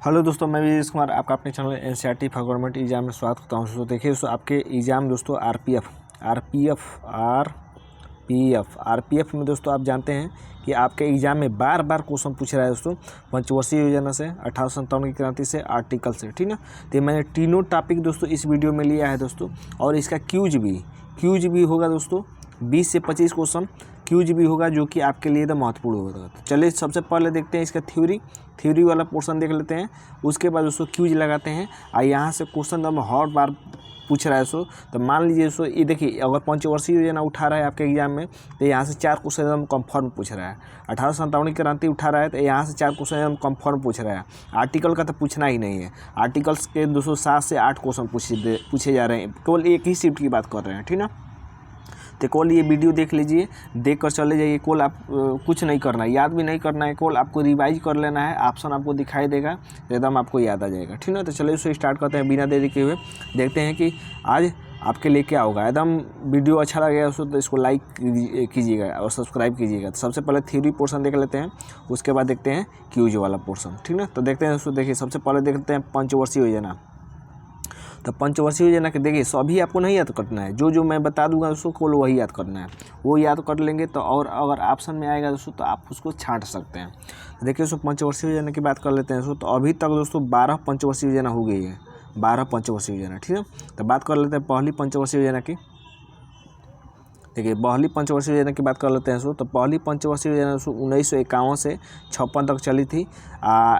Hello दोस्तों, मैं विजय कुमार आपका अपने channel NCERT for government exam में स्वागत करता हूं। दोस्तों देखिए दोस्तों, आपके एग्ज़ाम दोस्तों आरपीएफ में दोस्तों आप जानते हैं कि आपके एग्ज़ाम में बार बार क्वेश्चन पूछ रहा है दोस्तों, पंचवर्षीय योजना से, 1857 की क्रांति से, आर्टिकल से, ठीक ना। तो मैंने तीनों टॉपिक दोस्तों इस वीडियो में लिया है दोस्तों, और इसका क्यूज भी होगा दोस्तों। 20 से 25 क्वेश्चन क्यूज भी होगा, जो कि आपके लिए एकदम महत्वपूर्ण होगा। तो चलिए सबसे पहले देखते हैं इसका थ्योरी वाला पोर्शन देख लेते हैं। उसके बाद दोस्तों क्यूज लगाते हैं, और यहाँ से क्वेश्चन एकदम हर बार पूछ रहा है दोस्तों। तो मान लीजिए दोस्तों, ये देखिए, अगर पंचवर्षीय योजना उठा रहा है आपके एग्जाम में, तो यहाँ से 4 क्वेश्चन एकदम कंफर्म पूछ रहा है। 1857 की क्रांति उठा रहा है, तो यहाँ से 4 क्वेश्चन एकदम कंफर्म पूछ रहा है। आर्टिकल का तो पूछना ही नहीं है। आर्टिकल्स के दोस्तों 7 से 8 क्वेश्चन पूछे जा रहे हैं, केवल एक ही शिफ्ट की बात कर रहे हैं, ठीक ना। तो कॉल ये वीडियो देख लीजिए, देख कर चले जाइए। कॉल आप कुछ नहीं करना है, याद भी नहीं करना है, कॉल आपको रिवाइज कर लेना है। ऑप्शन आपको दिखाई देगा, एकदम आपको याद आ जाएगा, ठीक ना। तो चलिए उससे स्टार्ट करते हैं बिना देरी के हुए। देखते हैं कि आज आपके लिए क्या होगा। एकदम वीडियो अच्छा लगेगा उसको तो इसको लाइक कीजिएगा और सब्सक्राइब कीजिएगा। तो सबसे पहले थ्योरी पोर्शन देख लेते हैं, उसके बाद देखते हैं क्यूज वाला पोर्शन, ठीक ना। तो देखते हैं दोस्तों, देखिए सबसे पहले देखते हैं पंचवर्षीय योजना। तो पंचवर्षीय योजना के देखिए सभी आपको नहीं याद करना है, जो मैं बता दूंगा दोस्तों केवल वही याद करना है। वो याद कर लेंगे तो, और अगर ऑप्शन में आएगा दोस्तों तो आप उसको छांट सकते हैं। देखिए दोस्तों, पंचवर्षीय योजना की बात कर लेते हैं दोस्तों। तो अभी तक दोस्तों 12 पंचवर्षीय योजना हो गई है, 12 पंचवर्षीय योजना, ठीक है। तो बात कर लेते हैं पहली पंचवर्षीय योजना की। देखिए पहली पंचवर्षीय योजना की बात कर लेते हैं दोस्तों। तो पहली पंचवर्षीय योजना दोस्तों 1951 से 56 तक चली थी।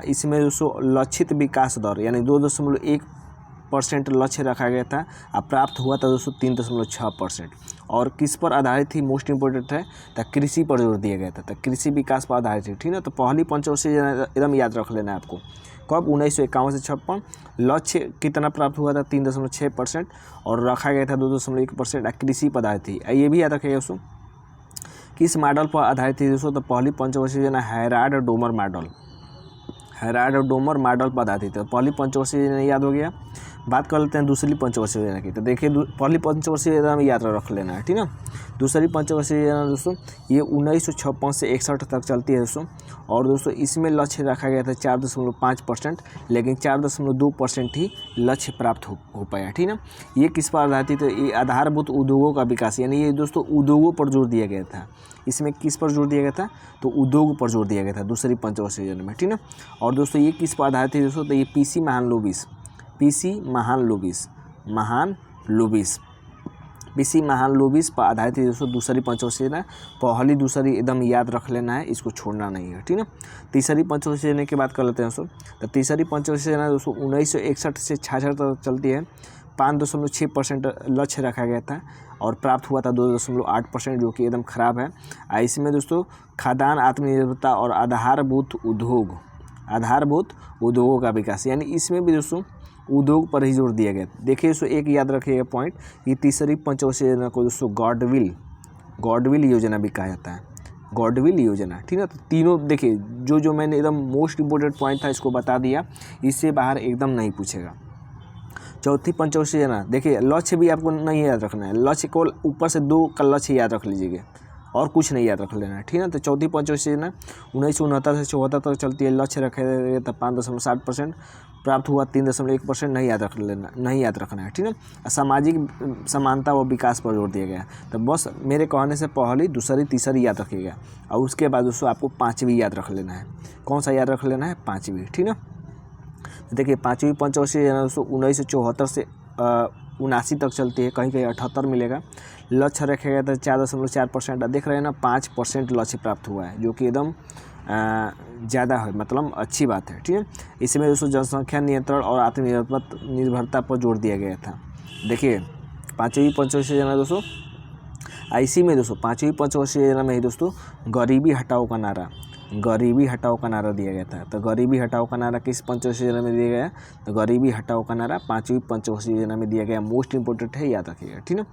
इसमें दोस्तों लक्षित विकास दर यानी 2.1% लक्ष्य रखा गया था, प्राप्त हुआ था दोस्तों 3.6%। और किस पर आधारित थी, मोस्ट इंपोर्टेंट है, तो कृषि पर जोर दिया गया था। तो कृषि विकास पर आधारित थी, ठीक ना। तो पहली पंचवर्षीय योजना एकदम याद रख लेना है आपको। कब, 1951 से 56। लक्ष्य कितना प्राप्त हुआ था, 3.6%, और रखा गया था 2.1%। कृषि पर आधारित थी। ये भी याद रखिएगा दोस्तों, किस मॉडल पर आधारित थी दोस्तों। तो पहली पंचवर्षीय योजना हैराल्ड डोमर मॉडल पर आधारित है। पहली पंचवर्षीय योजना याद हो गया। बात कर लेते हैं दूसरी पंचवर्षीय योजना की। तो देखिए पहली पंचवर्षीय योजना में याद रख लेना है, ठीक ना। दूसरी पंचवर्षीय योजना दोस्तों ये 1956 से 61 तक चलती है दोस्तों। और दोस्तों इसमें लक्ष्य रखा गया था 4.5%, लेकिन 4.2% ही लक्ष्य प्राप्त हो पाया, ठीक ना। ये किस पर आधारित है, ये आधारभूत उद्योगों का विकास, यानी ये दोस्तों उद्योगों पर जोर दिया गया था। इसमें किस पर जोर दिया गया था, तो उद्योग पर जोर दिया गया था दूसरी पंचवर्षीय योजना में, ठीक ना। और दोस्तों ये किस पर आधारित है दोस्तों, तो ये पीसी महान लोबिस पर आधारित है दोस्तों दूसरी पंचवर्षीय योजना। पहली दूसरी एकदम याद रख लेना है, इसको छोड़ना नहीं है, ठीक ना। तीसरी पंचवर्षीय योजना की बात कर लेते हैं दोस्तों। तो तीसरी पंचवर्षीय योजना दोस्तों 1961 से 66 तक चलती है। 5.6% लक्ष्य रखा गया था, और प्राप्त हुआ था 2.8%, जो कि एकदम ख़राब है। इसमें दोस्तों खाद्यान्न आत्मनिर्भरता और आधारभूत उद्योगों का विकास, यानी इसमें भी दोस्तों उद्योग पर ही जोर दिया गया। देखिए दोस्तों, एक याद रखिएगा पॉइंट, ये तीसरी पंचवर्षीय योजना को दोस्तों गॉडविल योजना भी कहा जाता है, गॉडविल योजना, ठीक है। तो तीनों देखिए, जो मैंने एकदम मोस्ट इंपोर्टेंट पॉइंट था इसको बता दिया, इससे बाहर एकदम नहीं पूछेगा। चौथी पंचवर्षीय योजना, देखिए लक्ष्य भी आपको नहीं याद रखना है, लक्ष्य केवल ऊपर से 2 का लक्ष्य याद रख लीजिएगा, और कुछ नहीं याद रख लेना है, ठीक है। तो चौथी पंचवर्षीय योजना 1969 से 74 तक चलती है। लक्ष्य रखा गया था 5.7%, प्राप्त हुआ 3.1%, नहीं याद रखना है, ठीक है। सामाजिक समानता व विकास पर जोर दिया गया। तो बस मेरे कहने से पहली, दूसरी, तीसरी याद रखिएगा, और उसके बाद दोस्तों आपको 5वीं याद रख लेना है। कौन सा याद रख लेना है, 5वीं, ठीक ना। तो देखिए 5वीं पंचवर्षीय योजना दोस्तों 1974 से 79 तक चलती है, कहीं 78 मिलेगा। लक्ष्य रखा गया था 4.4%, देख रहे हैं ना, 5% लक्ष्य प्राप्त हुआ है, जो कि एकदम ज़्यादा है, मतलब अच्छी बात है, ठीक है। इसमें दोस्तों जनसंख्या नियंत्रण और आत्मनिर्भरता पर जोर दिया गया था। देखिए 5वीं पंचवर्षीय योजना दोस्तों, इसी में दोस्तों 5वीं पंचवर्षीय योजना में ही दोस्तों गरीबी हटाओ का नारा दिया गया था। तो गरीबी हटाओ का नारा किस पंचवर्षीय योजना में दिया गया, तो गरीबी हटाओ का नारा 5वीं पंचवर्षीय योजना में दिया गया। मोस्ट इंपोर्टेंट है, याद रखिएगा, ठीक है।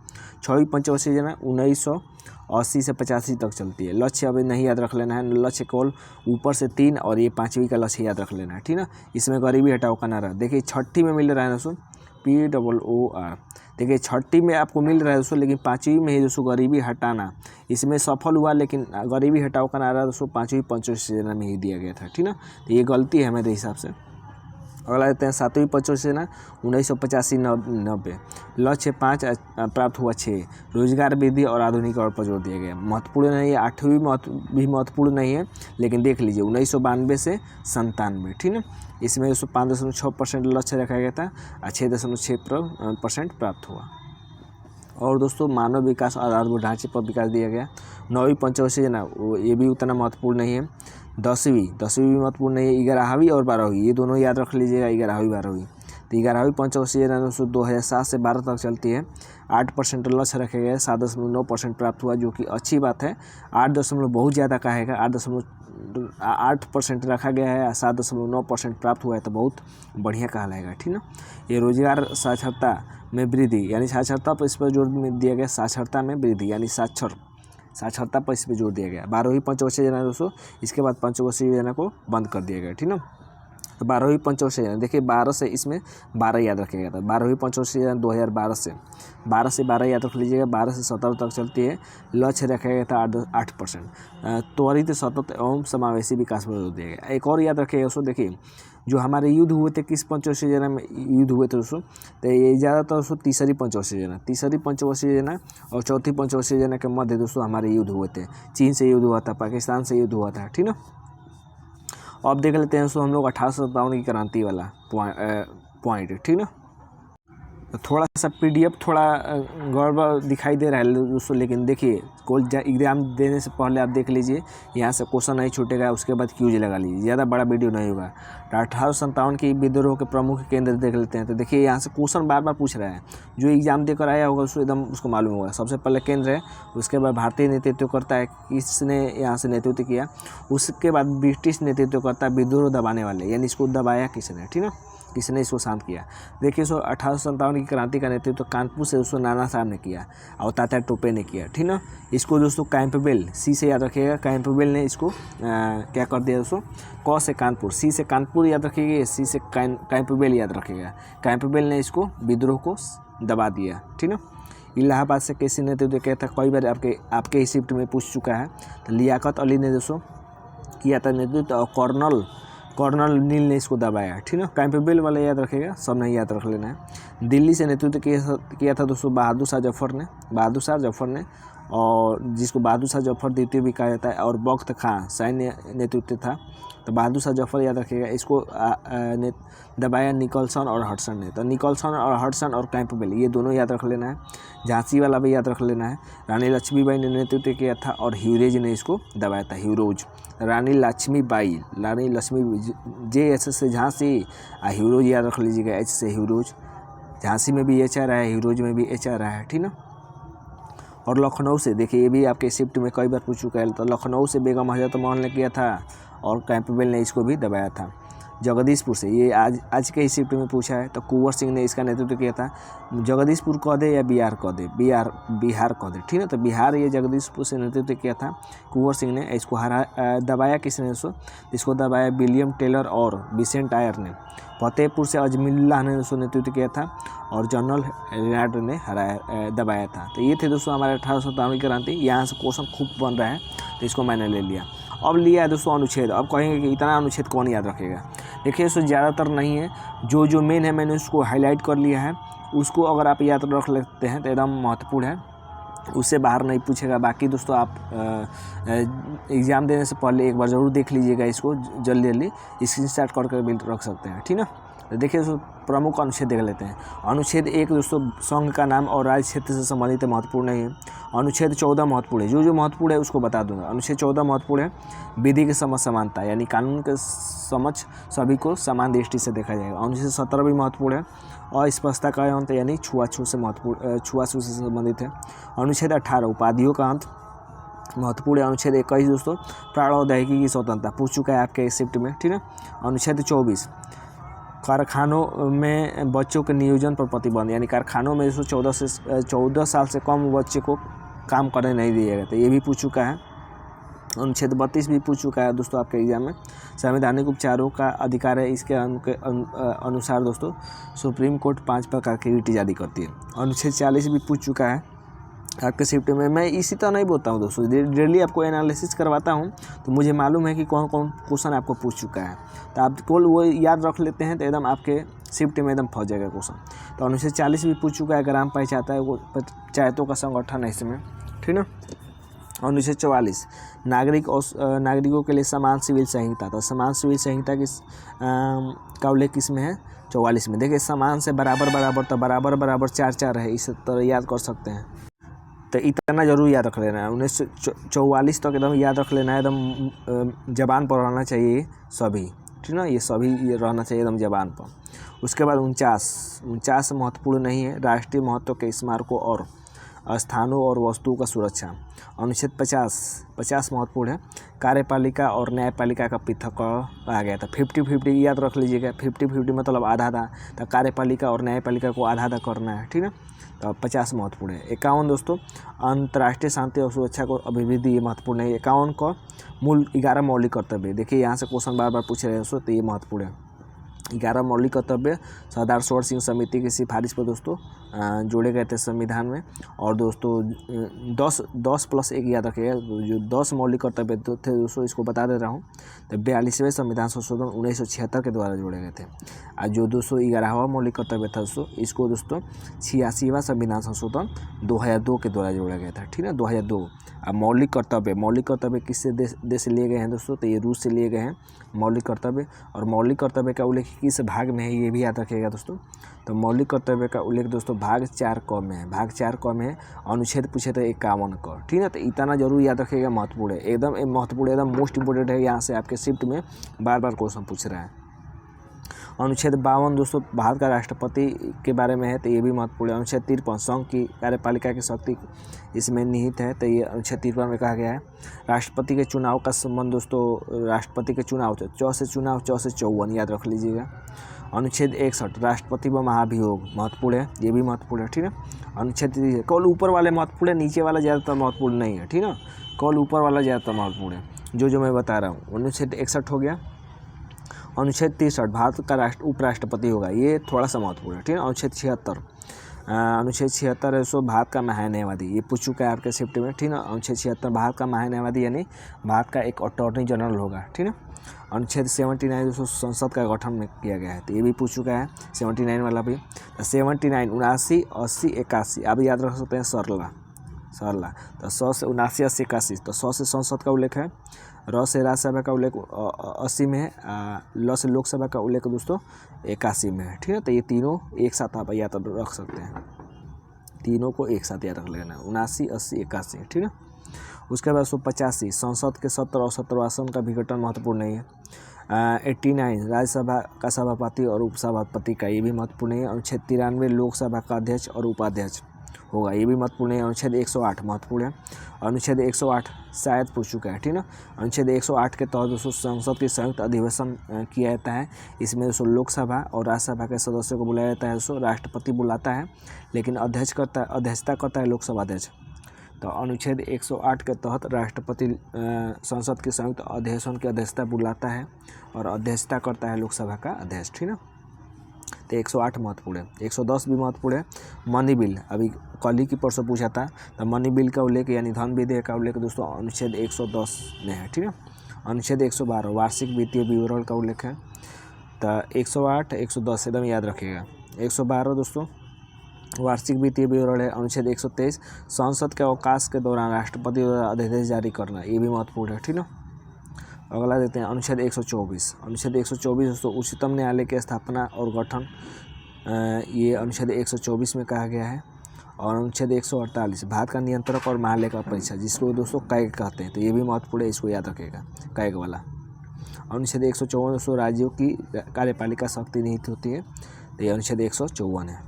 6वीं पंचवर्षीय योजना 1980 से 85 तक चलती है। लक्ष्य अभी नहीं याद रख लेना है, लक्ष्य केवल ऊपर से 3, और ये 5वीं का लक्ष्य याद रख लेना है, ठीक ना। इसमें गरीबी हटाओ का नारा देखिए 6ठी में मिल रहा है दोस्तों, POOR। देखिए 6ठी में आपको मिल रहा है दोस्तों, लेकिन 5वीं में ही दोस्तों गरीबी हटाना इसमें सफल हुआ, लेकिन गरीबी हटाओ का नारा दोस्तों 5वीं पंचवर्षीय योजना में ही दिया गया था, ठीक ना। तो ये गलती है मेरे हिसाब से। अगला देते हैं 7वीं पंचवर्षीय योजना 1985-90। लक्ष्य 5 प्राप्त हुआ 6। रोजगार वृद्धि और आधुनिकीकरण पर जोर दिया गया। महत्वपूर्ण नहीं है, 8वीं भी महत्वपूर्ण नहीं है, लेकिन देख लीजिए 1992 से 97, ठीक है। इसमें 5.6% लक्ष्य रखा गया था और 6.6% प्राप्त हुआ। और दोस्तों मानव विकास और आधारभूत ढांचे पर विकास दिया गया। 9वीं पंचवर्षीय योजना ये भी उतना महत्वपूर्ण नहीं है। 10वीं भी महत्वपूर्ण नहीं है। 11वीं और 12वीं ये दोनों याद रख लीजिएगा, 11वीं 12वीं। तो 11वीं पंचवर्षीय योजना 2007 से 12 तक चलती है। 8% लक्ष्य रखे गए, 7.9% प्राप्त हुआ, जो कि अच्छी बात है। 8 बहुत ज़्यादा कहेगा, 8% रखा गया है, 7.9% प्राप्त हुआ है, तो बहुत बढ़िया कहलाएगा, ठीक ना। ये रोजगार साक्षरता में वृद्धि यानी साक्षरता पर इस पर जोर दिया गया। साक्षरता में वृद्धि यानी साक्षरता पर इस पर जोर दिया गया। 12वीं पंचवर्षीय योजना दोस्तों, इसके बाद पंचवर्षीय योजना को बंद कर दिया गया, ठीक ना। तो 12वीं पंचवर्षीय योजना देखिए 12 से इसमें 12 याद रखिएगा। तो 12वीं पंचवर्षीय योजना 2012 से 12 याद रख लीजिएगा। 12 से 17 तक चलती है। लक्ष्य रखा गया था 8%। त्वरित सतत एवं समावेशी विकास पर जोर दिया गया। एक और याद रखिएगा दोस्तों, देखिए जो हमारे युद्ध हुए थे किस पंचवर्षीय योजना में युद्ध हुए थे दोस्तों, तो ये ज़्यादातर दोस्तों तीसरी पंचवर्षीय योजना और चौथी पंचवर्षीय योजना के मध्य दोस्तों हमारे युद्ध हुए थे। चीन से युद्ध हुआ था, पाकिस्तान से युद्ध हुआ था, ठीक ना। अब देख लेते हैं दोस्तों हम लोग 1857 की क्रांति वाला पॉइंट, ठीक ना। तो थोड़ा सा PDF थोड़ा गड़बड़ दिखाई दे रहा है दोस्तों, लेकिन देखिए कोई एग्ज़ाम देने से पहले आप देख लीजिए, यहाँ से क्वेश्चन नहीं छूटेगा, उसके बाद क्यूज लगा लीजिए, ज़्यादा बड़ा वीडियो नहीं होगा। 1857 की विद्रोह के प्रमुख केंद्र देख लेते हैं। तो देखिए यहाँ से क्वेश्चन बार बार पूछ रहा है, जो एग्जाम देकर आया होगा उसको एकदम उसको मालूम होगा। सबसे पहले केंद्र है, उसके बाद भारतीय नेतृत्व करता है, किसने यहाँ से नेतृत्व किया। उसके बाद ब्रिटिश नेतृत्व करता है, विद्रोह दबाने वाले, यानी इसको दबाया किसने, ठीक ना, किसने इसको शांत किया। देखिए 1857 की क्रांति का नेतृत्व कानपुर से दोस्तों नाना साहब ने किया और तात्या टोपे ने किया, ठीक ना। इसको दोस्तों कैंपबेल, सी से याद रखिएगा, कैंपबेल ने इसको क्या कर दिया दोस्तों, क से कानपुर, सी से कानपुर याद रखिएगा, सी से कैंपबेल याद रखिएगा। कैंपबेल ने इसको विद्रोह को दबा दिया, ठीक ना। इलाहाबाद से किसी नेतृत्व किया था, कई बार आपके इस शिफ्ट में पूछ चुका है। तो लियाकत अली ने दोस्तों किया था नेतृत्व और कर्नल नील ने इसको दबाया, ठीक ना। कैंपबेल वाला याद रखेगा, सब नहीं याद रख लेना है। दिल्ली से नेतृत्व किया था दोस्तों बहादुर शाह जफर ने, और जिसको बहादुर शाह जफर द्वितीय भी कहा जाता है, और बख्त खां सैन्य नेतृत्व था। तो बहादुर शाह जफर याद रखिएगा, इसको दबाया निकलसन और हडसन ने। तो निकलसन और हडसन और कैंपबेल ये दोनों याद रख लेना है। झांसी वाला भी याद रख लेना है। रानी लक्ष्मीबाई ने नेतृत्व किया था और ह्यूरेज ने इसको दबाया था, ह्यूरोज। रानी लक्ष्मी JH से झांसी, ह्यूरोज याद रख लीजिएगा, H से ह्यूरोज। झांसी में भी H आ रहा है, ह्यूरोज में भी H आ रहा है, ठीक ना। और लखनऊ से देखिए, ये भी आपके शिफ्ट में कई बार पूछ चुका है। तो लखनऊ से बेगम हजरत महल ने किया था और कैंपबेल ने इसको भी दबाया था। जगदीशपुर से ये आज के ही शिफ्ट में पूछा है, तो कुंवर सिंह ने इसका नेतृत्व किया था। जगदीशपुर कह दे या बिहार कह दे, बिहार कह दे, ठीक है। तो बिहार ये जगदीशपुर से नेतृत्व किया था कुंवर सिंह ने। इसको दबाया किसने दोस्तों, इसको दबाया विलियम टेलर और विसेंट आयर ने। फतेहपुर से अजमिल्लाह ने दोस्तों नेतृत्व किया था और जनरल रेनाड ने दबाया था। तो ये थे दोस्तों हमारे 1857 की क्रांति। यहाँ से क्वेश्चन खूब बन रहा है, तो इसको मैंने ले लिया। अब लिया है दोस्तों अनुच्छेद। अब कहेंगे कि इतना अनुच्छेद कौन याद रखेगा। देखिए दोस्तों ज़्यादातर नहीं है, जो मेन है मैंने उसको हाईलाइट कर लिया है। उसको अगर आप याद रख लेते हैं तो एकदम महत्वपूर्ण है, उससे बाहर नहीं पूछेगा। बाकी दोस्तों आप एग्ज़ाम देने से पहले एक बार ज़रूर देख लीजिएगा इसको, जल्दी स्क्रीनशॉट करके भी रख सकते हैं, ठीक ना। तो देखिए दोस्तों प्रमुख अनुच्छेद देख लेते हैं। अनुच्छेद 1 दोस्तों संघ का नाम और राज्य क्षेत्र से संबंधित महत्वपूर्ण नहीं है। अनुच्छेद 14 महत्वपूर्ण है, जो महत्वपूर्ण है उसको बता दूंगा। अनुच्छेद 14 महत्वपूर्ण है, विधि के समझ समानता, यानी कानून के समझ सभी को समान दृष्टि से देखा जाएगा। अनुच्छेद 17 भी महत्वपूर्ण है, अस्पष्टता का अंत यानी छुआछूत से संबंधित है। अनुच्छेद 18 उपाधियों का अंत महत्वपूर्ण है। अनुच्छेद 21 दोस्तों प्राणौद्योगिकी की स्वतंत्रता, पूछ चुका है आपके शिफ्ट में, ठीक है। अनुच्छेद 24 कारखानों में बच्चों के नियोजन पर प्रतिबंध, यानी कारखानों में 14 साल से कम बच्चे को काम करने नहीं दिया गया, तो ये भी पूछ चुका है। अनुच्छेद 32 भी पूछ चुका है दोस्तों आपके एग्जाम में। संवैधानिक उपचारों का अधिकार है, इसके अनुसार दोस्तों सुप्रीम कोर्ट 5 प्रकार की रिट जारी करती है। अनुच्छेद 40 भी पूछ चुका है। आपके शिफ्ट में। मैं इसी तरह नहीं बोलता हूँ दोस्तों, डेली आपको एनालिसिस करवाता हूँ, तो मुझे मालूम है कि कौन कौन क्वेश्चन आपको पूछ चुका है, तो आप केवल वो याद रख लेते हैं तो एकदम आपके शिफ्ट में एकदम फंस जाएगा क्वेश्चन। तो अनुच्छेद 40 भी पूछ चुका है, ग्राम पंचायत है वो पंचायतों का संगठन है इसमें, ठीक ना। अनुच्छेद 44 नागरिक और नागरिकों के लिए समान सिविल संहिता, तो समान सिविल संहिता का उल्लेख किसमें है? 44 में। देखिए समान से बराबर बराबर, तो बराबर बराबर 4 है, इस तरह याद कर सकते हैं। तो इतना जरूर याद रख लेना है, 1944 तक एकदम याद रख लेना है, एकदम जबान पर रहना चाहिए सभी, ठीक ना, ये सभी ये रहना चाहिए एकदम जबान पर। उसके बाद 49 महत्वपूर्ण नहीं है, राष्ट्रीय महत्व के स्मारकों और स्थानों और वस्तुओं का सुरक्षा। अनुच्छेद 50 महत्वपूर्ण है, कार्यपालिका और न्यायपालिका का पृथक कहा गया था। 50-50 याद रख लीजिएगा, 50-50 मतलब आधा, तो कार्यपालिका और न्यायपालिका को आधा करना है, ठीक है। तो 50 महत्वपूर्ण है। 51 दोस्तों अंतर्राष्ट्रीय शांति और सुरक्षा को अभिवृद्धि, ये महत्वपूर्ण है। 51 को मूल 11 मौलिक कर्तव्य, देखिए यहाँ से क्वेश्चन बार बार पूछ रहे हैं दोस्तों, तो ये महत्वपूर्ण है। 11 मौलिक कर्तव्य सरदार शोर सिंह समिति की सिफारिश पर दोस्तों जोड़े गए थे संविधान में। और दोस्तों 10+1 याद रखिएगा, जो 10 मौलिक कर्तव्य थे दोस्तों, इसको बता दे रहा हूँ। तो 42वें संविधान संशोधन 1976 के द्वारा जोड़े गए थे। और जो दोस्तों 11वां मौलिक कर्तव्य था दोस्तों, इसको दोस्तों 86वां संविधान संशोधन 2002 के द्वारा जोड़ा गया था, ठीक है, 2002। अब मौलिक कर्तव्य किससे देश से लिए गए हैं दोस्तों? तो ये रूस से लिए गए हैं मौलिक कर्तव्य। और मौलिक कर्तव्य का उल्लेख किस भाग में है, ये भी याद रखिएगा दोस्तों। तो मौलिक कर्तव्य का उल्लेख दोस्तों भाग 4 क में है, भाग 4 क में है। अनुच्छेद पूछे तो 51 क, ठीक है। तो इतना जरूर याद रखिएगा, महत्वपूर्ण है, एकदम महत्वपूर्ण, एकदम मोस्ट इंपोर्टेंट है। यहाँ से आपके शिफ्ट में बार बार क्वेश्चन पूछ रहा है। अनुच्छेद 52 दोस्तों भारत का राष्ट्रपति के बारे में है, तो ये भी महत्वपूर्ण है। अनुच्छेद 53 संघ की कार्यपालिका की शक्ति इसमें निहित है, तो ये अनुच्छेद 53 में कहा गया है। राष्ट्रपति के चुनाव का संबंध दोस्तों, राष्ट्रपति के चुनाव 4 से 54 याद रख लीजिएगा। अनुच्छेद 61 राष्ट्रपति व महाभियोग, महत्वपूर्ण है, ये भी महत्वपूर्ण है, ठीक है। अनुच्छेद 30 केवल ऊपर वाले महत्वपूर्ण है, नीचे वाला ज़्यादातर महत्वपूर्ण नहीं है, ठीक है, केवल ऊपर वाला ज़्यादातर महत्वपूर्ण है, जो मैं बता रहा हूँ। अनुच्छेद 61 हो गया। अनुच्छेद 63 भारत का उपराष्ट्रपति होगा, ये थोड़ा सा महत्वपूर्ण है, ठीक है। अनुच्छेद 76 है सो भारत का महान्यायवादी, ये पूछ चुका है आपके शिफ्ट में, ठीक है। अनुच्छेद 76 भारत का महान्यायवादी यानी भारत का एक अटॉर्नी जनरल होगा, ठीक है। अनुच्छेद 79 दोस्तों संसद का गठन में किया गया है, तो ये भी पूछ चुका है 79 वाला भी। 79 79 80 81 आप याद रख सकते हैं, सरला। तो 100 से 79 80 81, तो 100 से संसद का उल्लेख है, र से राज्यसभा का उल्लेख 80 में है, ल से लोकसभा का उल्लेख दोस्तों 81 में है, ठीक है। तो ये तीनों एक साथ आप याद रख सकते हैं, तीनों को एक साथ याद रख लेना, 79 80 81, ठीक है। उसके बाद 85 संसद के 70 और 70 आसन का विघटन महत्वपूर्ण नहीं है। 89 राज्यसभा का सभापति और उपसभापति का, ये भी महत्वपूर्ण है। अनुच्छेद 93 लोकसभा का अध्यक्ष और उपाध्यक्ष होगा, ये भी महत्वपूर्ण है। अनुच्छेद 108 महत्वपूर्ण है, अनुच्छेद 108 शायद पूछ चुका है, ठीक है। अनुच्छेद 108 के तहत दोस्तों संसद के संयुक्त अधिवेशन किया जाता है, इसमें दोस्तों लोकसभा और राज्यसभा के सदस्यों को बुलाया जाता है दोस्तों, राष्ट्रपति बुलाता है, लेकिन अध्यक्षता करता है लोकसभा अध्यक्ष। तो अनुच्छेद 108 के तहत राष्ट्रपति संसद के संयुक्त अधिवेशन की अध्यक्षता बुलाता है और अध्यक्षता करता है लोकसभा का अध्यक्ष, ठीक है। तो 108 महत्वपूर्ण है। 110 भी महत्वपूर्ण है। मनी बिल, अभी कल ही की परसों पूछा था, तो मनी बिल का उल्लेख यानी धन विधेयक का उल्लेख दोस्तों अनुच्छेद 110 में है, ठीक है। अनुच्छेद 112 वार्षिक वित्तीय विवरण का उल्लेख है, तो 108 110 एकदम याद रखिएगा। 112 दोस्तों वार्षिक वित्तीय विवरण है। अनुच्छेद 123 संसद के अवकाश के दौरान राष्ट्रपति द्वारा अध्यादेश जारी करना, ये भी महत्वपूर्ण है, ठीक है। अगला देते हैं अनुच्छेद 124। अनुच्छेद 124 दोस्तों उच्चतम न्यायालय की स्थापना और गठन, ये अनुच्छेद 124 में कहा गया है। और अनुच्छेद 148 भारत का नियंत्रक और महालेखा परीक्षक, जिसको दोस्तों कैग कहते हैं, तो ये भी महत्वपूर्ण है, इसको याद रखिएगा, कैग वाला। अनुच्छेद 154 दोस्तों राज्यों की कार्यपालिका शक्ति निहित होती है, तो ये अनुच्छेद 154 है।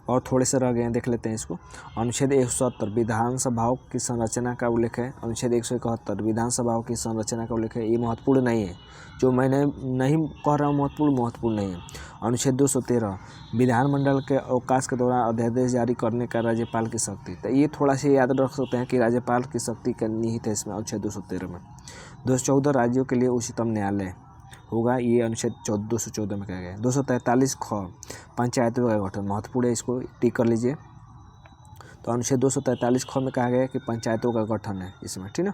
और थोड़े से रह गए हैं, देख लेते हैं इसको। अनुच्छेद 170 विधानसभाओं की संरचना का उल्लेख है। अनुच्छेद 171 विधानसभाओं की संरचना का उल्लेख है, ये महत्वपूर्ण नहीं है, जो मैंने नहीं कह रहा हूँ महत्वपूर्ण नहीं है। अनुच्छेद 213 विधानमंडल के अवकाश के दौरान अध्यादेश जारी करने का राज्यपाल की शक्ति, तो ये थोड़ा सा याद रख सकते हैं कि राज्यपाल की शक्ति का निहित है इसमें अनुच्छेद 213 में। 214 राज्यों के लिए उच्चतम न्यायालय होगा, ये अनुच्छेद 214 में कहा गया है। 243 ख पंचायतों का गठन महत्वपूर्ण है, इसको टिक कर लीजिए। तो अनुच्छेद 243 ख में कहा गया है कि पंचायतों का गठन है इसमें, ठीक ना।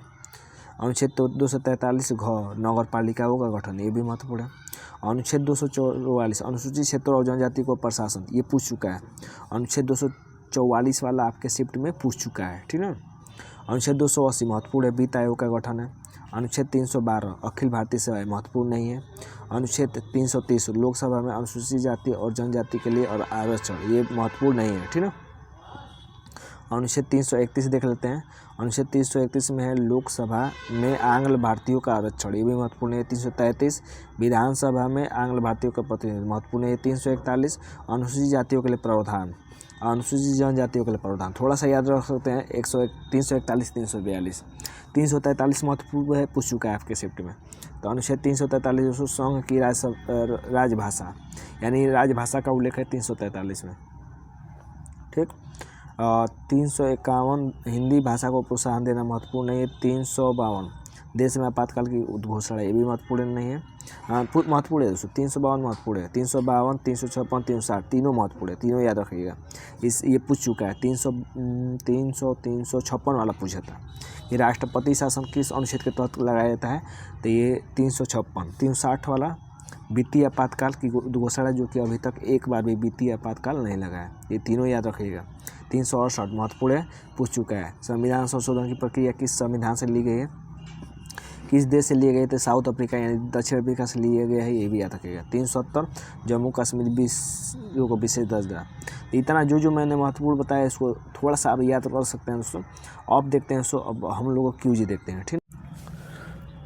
अनुच्छेद 243 घ नगर पालिकाओं का गठन, ये भी महत्वपूर्ण है। अनुच्छेद 244 अनुसूचित क्षेत्रों और जनजाति को प्रशासन, ये पूछ चुका है। अनुच्छेद 244 वाला आपके शिफ्ट में पूछ चुका है, ठीक ना। अनुच्छेद 280 महत्वपूर्ण है, वित्त आयोग का गठन है। अनुच्छेद 312 अखिल भारतीय सेवाएं, महत्वपूर्ण नहीं है। अनुच्छेद 330 लोकसभा में अनुसूचित जाति और जनजाति के लिए और आरक्षण, ये महत्वपूर्ण नहीं है, ठीक ना। अनुच्छेद 331 देख लेते हैं। अनुच्छेद 331 में है लोकसभा में आंग्ल भारतीयों का आरक्षण, ये भी महत्वपूर्ण है। 333 विधानसभा में आंग्ल भारतीयों का प्रतिनिधित्व, महत्वपूर्ण है। 341 अनुसूचित जातियों के लिए प्रावधान, अनुसूचित जनजातियों के लिए प्रावधान, थोड़ा सा याद रख सकते हैं। 341 342 343 महत्वपूर्ण है, पूछ चुका है आपके शिफ्ट में। तो अनुच्छेद 343 संघ की राजभाषा, यानी राजभाषा का उल्लेख है 343 में, ठीक। 351 हिंदी भाषा को प्रोत्साहन देना, महत्वपूर्ण नहीं है। 352 देश में आपातकाल की घोषणा, ये भी महत्वपूर्ण नहीं है। महत्वपूर्ण है दोस्तों, 352 महत्वपूर्ण है। 352 356 360 तीनों महत्वपूर्ण है, तीनों याद रखिएगा। ये पूछ चुका है। 356 वाला पूछा था कि राष्ट्रपति शासन किस अनुच्छेद के तहत लगाया जाता है, तो ये 356। 360 वाला वित्तीय आपातकाल की घोषणा, जो कि अभी तक एक बार भी वित्तीय आपातकाल नहीं लगा है, ये तीनों याद रखिएगा। 368 महत्वपूर्ण है, पूछ चुका है। संविधान संशोधन की प्रक्रिया किस संविधान से ली गई है, किस देश से लिए गए थे, साउथ अफ्रीका यानी दक्षिण अफ्रीका से लिए गए है, ये भी याद रखिएगा। 370 जम्मू कश्मीर को विशेष दर्जा। इतना जो मैंने महत्वपूर्ण बताया, इसको थोड़ा सा आप याद कर सकते हैं दोस्तों। अब देखते हैं दोस्तों, अब हम लोग क्यूज देखते हैं, ठीक।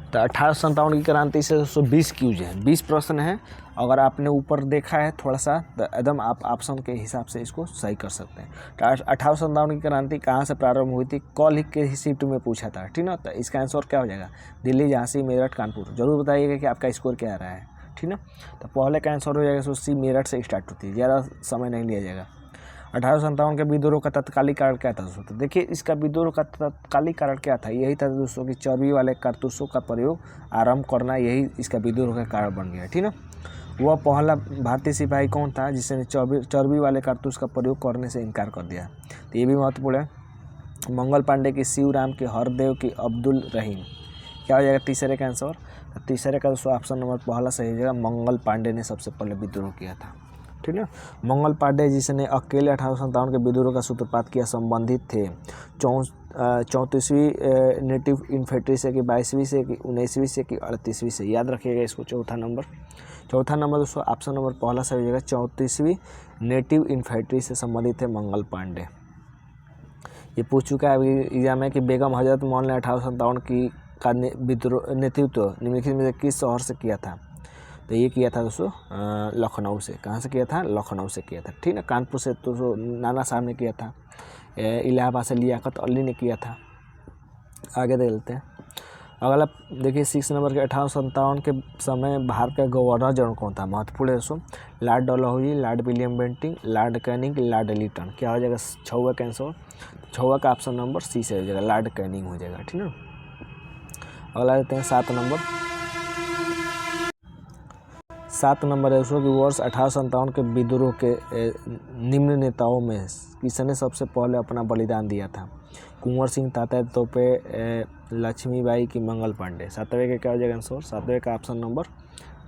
तो 1857 की क्रांति से 20 क्यूज है, 20 प्रश्न है। अगर आपने ऊपर देखा है थोड़ा सा, तो एकदम आप ऑप्शन के हिसाब से इसको सही कर सकते हैं। तो 1857 की क्रांति कहाँ से प्रारंभ हुई थी, कल के शिफ्ट में पूछा था, ठीक ना। तो इसका आंसर क्या हो जाएगा, दिल्ली, झांसी, मेरठ, कानपुर। जरूर बताइएगा कि आपका स्कोर क्या आ रहा है, ठीक ना। तो पहले का आंसर हो जाएगा सी, मेरठ से स्टार्ट होती है, ज़्यादा समय नहीं लिया जाएगा। 1857 के विद्रोह का तत्कालिक कारण क्या था दोस्तों, तो देखिए इसका विद्रोह का तत्कालिक कारण क्या था, यही था दोस्तों कि चर्बी वाले कारतूसों का प्रयोग आरंभ करना, यही इसका विद्रोह का कारण बन गया, ठीक ना। वह पहला भारतीय सिपाही कौन था जिसने चर्बी वाले कारतूस का प्रयोग करने से इनकार कर दिया, तो ये भी महत्वपूर्ण है। मंगल पांडे की, शिवराम की, हरदेव की, अब्दुल रहीम, क्या हो जाएगा तीसरे का आंसर। तीसरे का दोस्तों ऑप्शन नंबर पहला सही हो जाएगा, मंगल पांडे ने सबसे पहले विद्रोह किया था, ठीक है। मंगल पांडे जिसने अकेले 1857 के विद्रोह का सूत्रपात किया संबंधित थे 34वीं नेटिव इन्फेंट्री से कि 22वीं से कि 19वीं से कि 38वीं से, याद रखिएगा इसको। चौथा नंबर दोस्तों ऑप्शन नंबर पहला सही हो जाएगा, 34वीं नेटिव इन्फेंट्री से संबंधित है मंगल पांडे। ये पूछ चुका है एग्जाम में कि बेगम हजरत महल ने 1857 की का नेतृत्व निम्नलिखित में से किस शहर से किया था, तो ये किया था दोस्तों लखनऊ से। कहाँ से किया था, लखनऊ से किया था, ठीक है। कानपुर से तो नाना साहब ने किया था। इलाहाबाद से लियाकत अली ने किया था। आगे देख लेते हैं अगला, देखिए 6 नंबर के 1857 के समय भारत का गवर्नर जनरल कौन था, महत्वपूर्ण है दोस्तों। Lord Dalhousie, Lord William Bentinck, Lord Canning, Lord Lytton, क्या हो जाएगा 6वां का आंसर। 6वां का ऑप्शन नंबर सी से हो जाएगा, लॉर्ड कैनिंग हो जाएगा, ठीक है। अगला देते हैं 7 नंबर है दोस्तों कि वर्ष 1857 के विद्रोह के निम्न नेताओं में किसने सबसे पहले अपना बलिदान दिया था, कुंवर सिंह, तात्या तोपे, लक्ष्मीबाई की मंगल पांडे। 7वें का क्या हो जाएगा आंसर, 7वें का ऑप्शन नंबर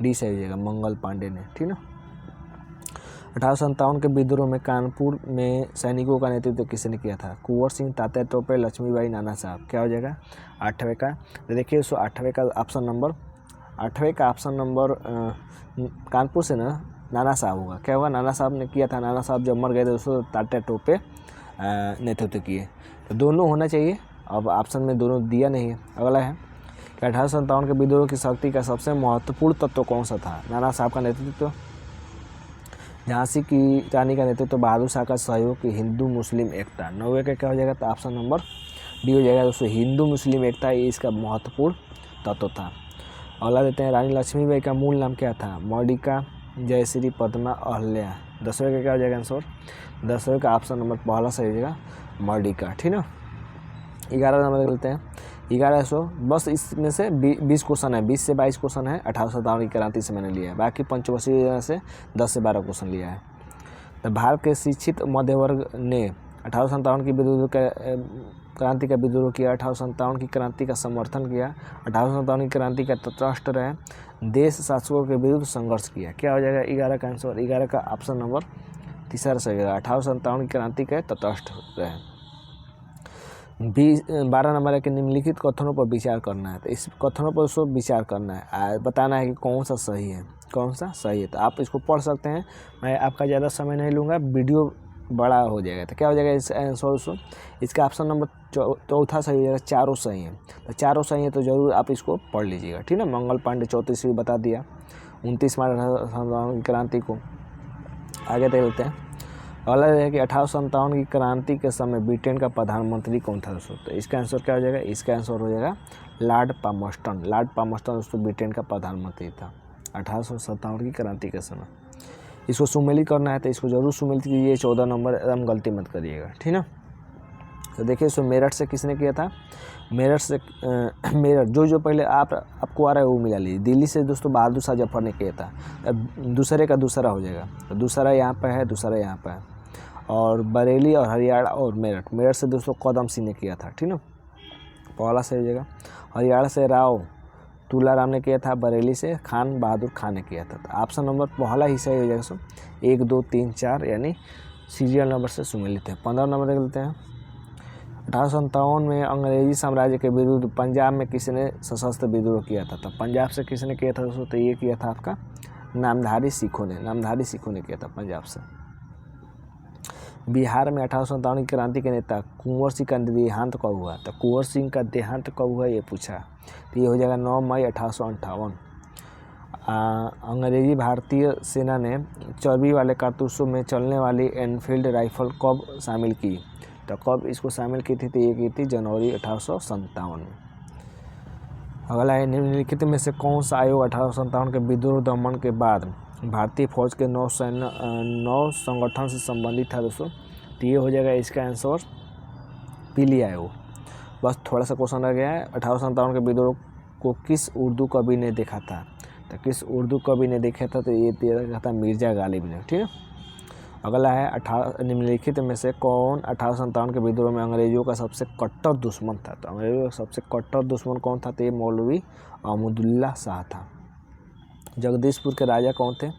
डी से हो जाएगा, मंगल पांडे ने, ठीक ना। 1857 के विद्रोह में कानपुर में सैनिकों का नेतृत्व किसने किया था, कुंवर सिंह, तात्या तोपे, लक्ष्मीबाई, नाना साहब, क्या हो जाएगा 8वें का। तो देखिए दोस्तों 8वें का ऑप्शन नंबर कानपुर से ना नाना साहब होगा, क्या होगा, नाना साहब ने किया था। नाना साहब जब मर गए थे दोस्तों तात्या टोपे नेतृत्व किए, तो दोनों होना चाहिए। अब ऑप्शन में दोनों दिया नहीं है। अगला है कि 1857 के विद्रोह की शक्ति का सबसे महत्वपूर्ण तत्व कौन सा था, नाना साहब का नेतृत्व, झांसी की रानी का नेतृत्व, बहादुर शाह का सहयोग की हिंदू मुस्लिम एकता। 9वें का क्या हो जाएगा, तो ऑप्शन नंबर डी हो जाएगा दोस्तों, हिंदू मुस्लिम एकता, ये इसका महत्वपूर्ण तत्व था। अगला देते हैं रानी लक्ष्मीबाई का मूल नाम क्या था, मौलिका, जयश्री, पद्मा, अहल्या। 10वें का क्या हो जाएगा आंसर, 10वें का ऑप्शन नंबर पहला सही हो जाएगा, मौलिका, ठीक ना। 11 नंबर देख लेते हैं। 1100 बस इसमें से 20 क्वेश्चन है, 20 से 22 क्वेश्चन है 1857 की क्रांति से मैंने लिया है, बाकी पंचवर्षीय योजना से 10 से 12 क्वेश्चन लिया है। तो भारत के शिक्षित मध्य वर्ग ने 1857 की विद्युत क्रांति का विद्रोह किया, 1857 की क्रांति का समर्थन किया, 1857 की क्रांति का तटस्थ रहे, देश शासकों के विरुद्ध संघर्ष किया। क्या हो जाएगा 11 का आंसर? 11 का ऑप्शन नंबर तीसरा सही होगा। 1857 की क्रांति के तटस्थ रहे। 12 नंबर है कि निम्नलिखित कथनों पर विचार करना है। तो इस कथनों पर उसको विचार करना है, बताना है कि कौन सा सही है, कौन सा सही है। तो आप इसको पढ़ सकते हैं, मैं आपका ज़्यादा समय नहीं लूँगा, वीडियो बड़ा हो जाएगा। तो क्या हो जाएगा इस आंसर उसको? इसका ऑप्शन नंबर चौथा सही हो जाएगा। चारों सही हैं, तो चारों सही है तो ज़रूर आप इसको पढ़ लीजिएगा, ठीक है। मंगल पांडे 34वीं बता दिया, 29 मार्च की क्रांति को। आगे देख लेते हैं। अगला है कि 1857 की क्रांति के समय ब्रिटेन का प्रधानमंत्री कौन था दोस्तों? तो इसका आंसर क्या हो जाएगा? इसका आंसर हो जाएगा लॉर्ड पामस्टन। लॉर्ड पामस्टन दोस्तों ब्रिटेन का प्रधानमंत्री था 1857 की क्रांति के समय। इसको सुमेलित करना है तो इसको जरूर सुमेलित कीजिए। 14 नंबर एकदम गलती मत करिएगा, ठीक ना। तो देखिए इसको मेरठ से किसने किया था? मेरठ से मेरठ जो पहले आपको आ रहा है वो मिला लीजिए। दिल्ली से दोस्तों बहादुर शाह जफर ने किया था। दूसरे का दूसरा हो जाएगा, तो दूसरा यहाँ पे है, दूसरा यहाँ पे है। और बरेली और हरियाणा और मेरठ से दोस्तों कदम सिंह ने किया था, ठीक ना। पहला सही हो जाएगा। हरियाणा से राव तुलाराम ने किया था, बरेली से खान बहादुर खान ने किया था। तो ऑप्शन नंबर पहला ही सही हो जाएगा। सो 1 2 3 4 यानी सीरियल नंबर से सुमेलित है। 15 नंबर देख लेते हैं। 1857 में अंग्रेजी साम्राज्य के विरुद्ध पंजाब में किसने सशस्त्र विद्रोह किया था? तो पंजाब से किसने किया था दोस्तों? तो ये किया था आपका नामधारी सिखों ने किया था पंजाब से। बिहार में 1857 की क्रांति के नेता कुंवर सिंह का देहांत कब हुआ? तो कुंवर सिंह का देहांत कब हुआ ये पूछा, तो ये हो जाएगा 9 मई 1858। अंग्रेजी भारतीय सेना ने चर्बी वाले कारतूसों में चलने वाली एनफील्ड राइफल कब शामिल की? तो कब इसको शामिल की थी? तो ये की थी जनवरी 1857 में। अगला है निम्नलिखित में से कौन सा आयोग 1857 के विद्रोह दमन के बाद भारतीय फौज के नौ संगठन से संबंधित था दोस्तों? तो ये हो जाएगा इसका आंसर पीली आयोग। बस थोड़ा सा क्वेश्चन रह गया है। 1857 के विद्रोह को किस उर्दू कवि ने देखा था? तो किस उर्दू कवि ने देखा था? तो ये देखा था मिर्जा गालिब ने, ठीक है। अगला है निम्नलिखित में से कौन 1857 के विद्रोह में अंग्रेजों का सबसे कट्टर दुश्मन था? तो अंग्रेजों का सबसे कट्टर दुश्मन कौन था? तो ये मौलवी अहमदुल्ला शाह था। जगदीशपुर के राजा कौन थे?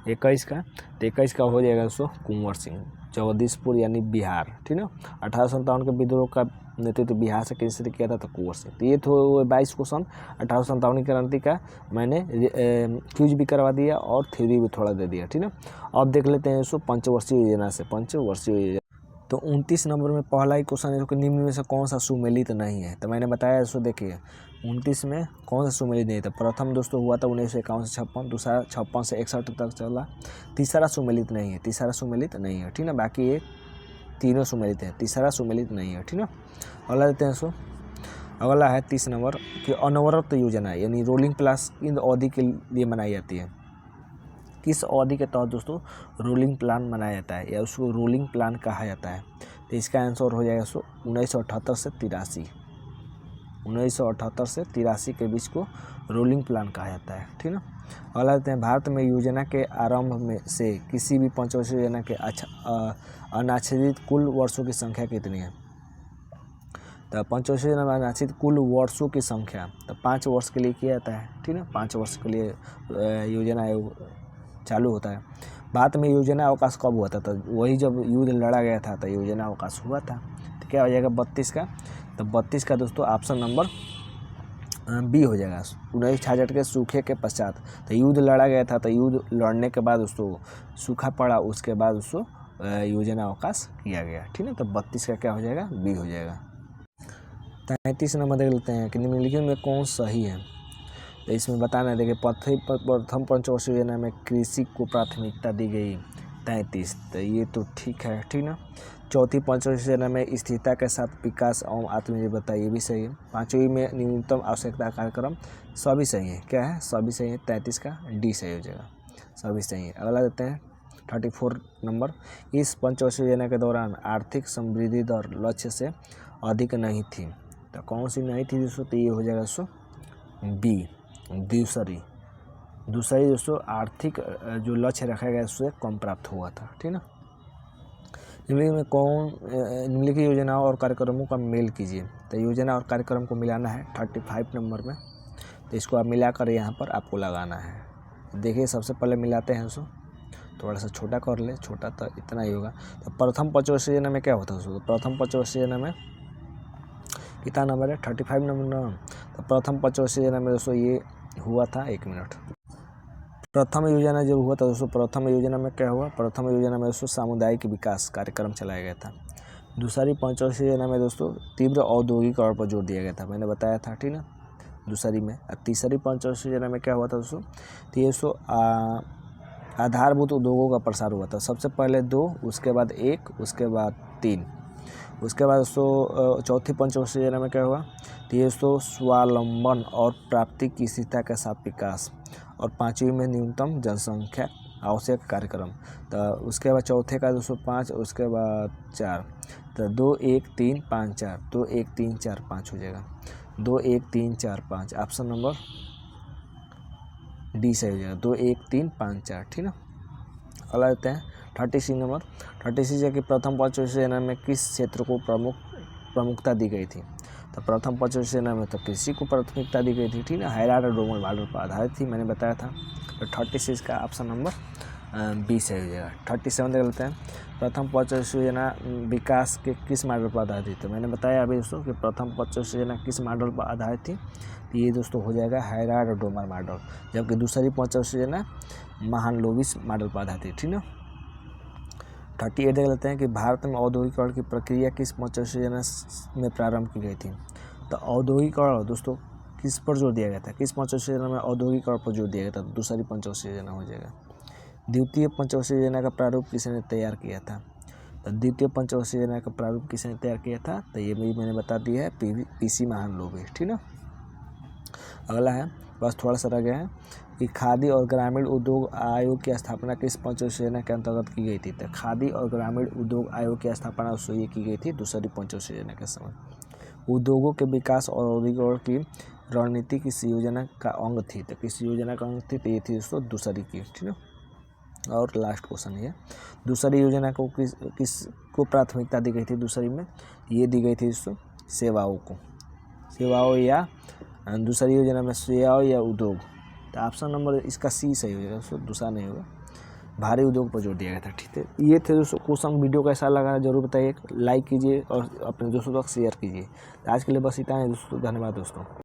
21 का, तो 21 का हो जाएगा दोस्तों कुंवर सिंह। जगदीशपुर यानी बिहार, ठीक ना। 1857 के विद्रोह का नेतृत्व बिहार से किसने किया था? तो कुंवर सिंह। तो ये तो 22 क्वेश्चन 1857 की क्रांति का मैंने क्विज भी करवा दिया और थ्योरी भी थोड़ा दे दिया, ठीक ना। अब देख लेते हैं इसको पंचवर्षीय योजना से। पंचवर्षीय योजना तो 29 नंबर में पहला ही क्वेश्चन है कि निम्न में से कौन सा सुमेलित नहीं है? तो मैंने बताया इसको, देखिए 29 में कौन सा सुमेलित नहीं था। प्रथम दोस्तों हुआ था 1951 से 56, दूसरा 56 से 61 तक चला, तीसरा सुमेलित नहीं है, ठीक ना। बाकी ये तीनों सुमेलित है, तीसरा सुमेलित नहीं है, ठीक ना। अगला देते हैं इसको। अगला है 30 नंबर कि अनवरत योजना यानी रोलिंग प्लास इन अवधि के लिए बनाई जाती है। किस अवधि के तहत दोस्तों रोलिंग प्लान बनाया जाता है या उसको रोलिंग प्लान कहा जाता है? तो इसका आंसर हो जाएगा 1978 से 83। 1978 से 83 के बीच को रोलिंग प्लान कहा जाता है, ठीक ना। अगला देते हैं भारत में योजना के आरंभ में से किसी भी पंचवर्षीय योजना के अनाच्छादित कुल वर्षों की संख्या कितनी है? तो पंचवर्षीय योजना में अनाच्छादित कुल वर्षों की संख्या तो 5 वर्ष के लिए किया जाता है, ठीक ना। 5 वर्ष के लिए योजना चालू होता है। भारत में योजना अवकाश कब हुआ था? तो वही जब युद्ध लड़ा गया था तो योजना अवकाश हुआ था। तो क्या हो जाएगा 32 का? तो 32 का दोस्तों ऑप्शन नंबर बी हो जाएगा। 1966 के सूखे के पश्चात तो युद्ध लड़ा गया था, तो युद्ध लड़ने के बाद दोस्तों सूखा पड़ा, उसके बाद उसको योजना अवकाश किया गया, ठीक है। तो 32 का क्या हो जाएगा? बी हो जाएगा। 33 नंबर देख लेते हैं कि निम्नलिखित में कौन सही है? तो इसमें बताना है, देखिए प्रथम पंचवर्षीय योजना में कृषि को प्राथमिकता दी गई 33, तो ये तो ठीक है, ठीक ना। चौथी पंचवर्षीय योजना में स्थिरता के साथ विकास एवं आत्मनिर्भरता, ये भी सही है। पाँचवीं में न्यूनतम आवश्यकता कार्यक्रम, सभी सही है। क्या है? सभी सही है। 33 का डी सही हो जाएगा, सभी सही है। अगला देते हैं 34 नंबर। इस पंचवर्षीय योजना के दौरान आर्थिक समृद्धि दर लक्ष्य से अधिक नहीं थी, तो कौन सी नहीं थी दोस्तों? तो ये हो जाएगा दोस्तों बी दूसरी दोस्तों आर्थिक जो लक्ष्य रखा गया उससे कम प्राप्त हुआ था, ठीक ना। निम्नलिखित में निम्नलिखित योजनाओं और कार्यक्रमों का मेल कीजिए। तो योजना और कार्यक्रम को मिलाना है 35 नंबर में, तो इसको आप मिलाकर यहाँ पर आपको लगाना है। देखिए सबसे पहले मिलाते हैं उसको, थोड़ा सा छोटा कर ले, छोटा तो इतना ही होगा। तो प्रथम पंचवर्षीय योजना में क्या होता है दोस्तों, तो प्रथम पंचवर्षीय योजना में कितना नंबर है 35 नंबर। तो प्रथम पंचवर्षीय योजना में दोस्तों ये हुआ था, 1 मिनट, प्रथम योजना जब हुआ था दोस्तों, प्रथम योजना में क्या हुआ, प्रथम योजना में दोस्तों सामुदायिक विकास कार्यक्रम चलाया गया था। दूसरी पंचवर्षीय योजना में दोस्तों तीव्र औद्योगिकरण पर जोर दिया गया था, मैंने बताया था, ठीक ना, दूसरी में। तीसरी पंचवर्षीय योजना में क्या हुआ था दोस्तों, तो ये आधारभूत उद्योगों का प्रसार हुआ था। सबसे पहले 2, उसके बाद 1, उसके बाद 3, उसके बाद दोस्तों चौथी पंचवर्षीय योजना में क्या हुआ, तो ये स्वावलंबन और प्राप्ति की स्थिरता के साथ विकास, और 5वीं में न्यूनतम जनसंख्या आवश्यक कार्यक्रम। तो उसके बाद चौथे का 205, उसके बाद 4, तो 2 1 3 5 4, 2 1 3 4 5 हो जाएगा, 2 1 3 4 5, ऑप्शन नंबर डी सही हो जाएगा, 2 1 3 5 4, ठीक ना। अगला लेते हैं 36 नंबर। 36 है कि प्रथम पंचवर्षीय योजना में किस क्षेत्र को प्रमुखता दी गई थी। तो प्रथम पंचवर्षीय योजना में तो कृषि को प्राथमिकता दी गई थी, ठीक ना, हायरार्की मॉडल पर आधारित थी, मैंने बताया था। तो 36 का ऑप्शन नंबर बी सही हो जाएगा। 37 देख लेते हैं, प्रथम पंचवर्षीय योजना विकास के किस मॉडल पर आधारित थी। तो मैंने बताया अभी दोस्तों कि प्रथम पंचवर्षीय योजना किस मॉडल पर आधारित थी, तो ये दोस्तों हो जाएगा हायरार्की मॉडल, जबकि दूसरी पंचवर्षीय योजना महालनोबिस मॉडल पर आधारित थी, ठीक ना। 38 देख लेते हैं कि भारत में औद्योगिकरण की प्रक्रिया किस पंचवर्षीय योजना में प्रारंभ की गई थी। तो औद्योगिकरण दोस्तों किस पर जोर दिया गया था, किस पंचवर्षीय योजना में औद्योगिकरण पर जोर दिया गया था, तो दूसरी पंचवर्षीय योजना हो जाएगा। द्वितीय पंचवर्षीय योजना का प्रारूप किसने तैयार किया था। तो द्वितीय पंचवर्षीय योजना का प्रारूप किसने तैयार किया था, तो ये भी मैंने बता दिया है, पीसी महालनोबिस, ठीक ना। अगला है, बस थोड़ा सा रह गया है कि खादी और ग्रामीण उद्योग आयोग की स्थापना किस पंचवर्षीय योजना के अंतर्गत की गई थी। तो खादी और ग्रामीण उद्योग आयोग की स्थापना उससे ये की गई थी दूसरी पंचवर्षीय योजना के समय। उद्योगों के विकास और औद्योगिकरण की रणनीति किस योजना का अंग थी। तो किस योजना का अंग थी, तो ये थी दोस्तों दूसरी की, ठीक है। और लास्ट क्वेश्चन ये, दूसरी योजना को किसको प्राथमिकता दी गई थी दूसरी में, ये दी गई थी दोस्तों सेवाओं को, सेवाओं या दूसरी योजना में सेवाओं या उद्योग। तो ऑप्शन नंबर इसका सी सही हो जाएगा दोस्तों, दूसरा नहीं होगा, भारी उद्योग पर जोर दिया गया था, ठीक है। ये थे दोस्तों क्वेश्चन। वीडियो कैसा लगा जरूर बताइए, लाइक कीजिए और अपने दोस्तों तक शेयर कीजिए। तो आज के लिए बस इतना है दोस्तों, धन्यवाद दोस्तों।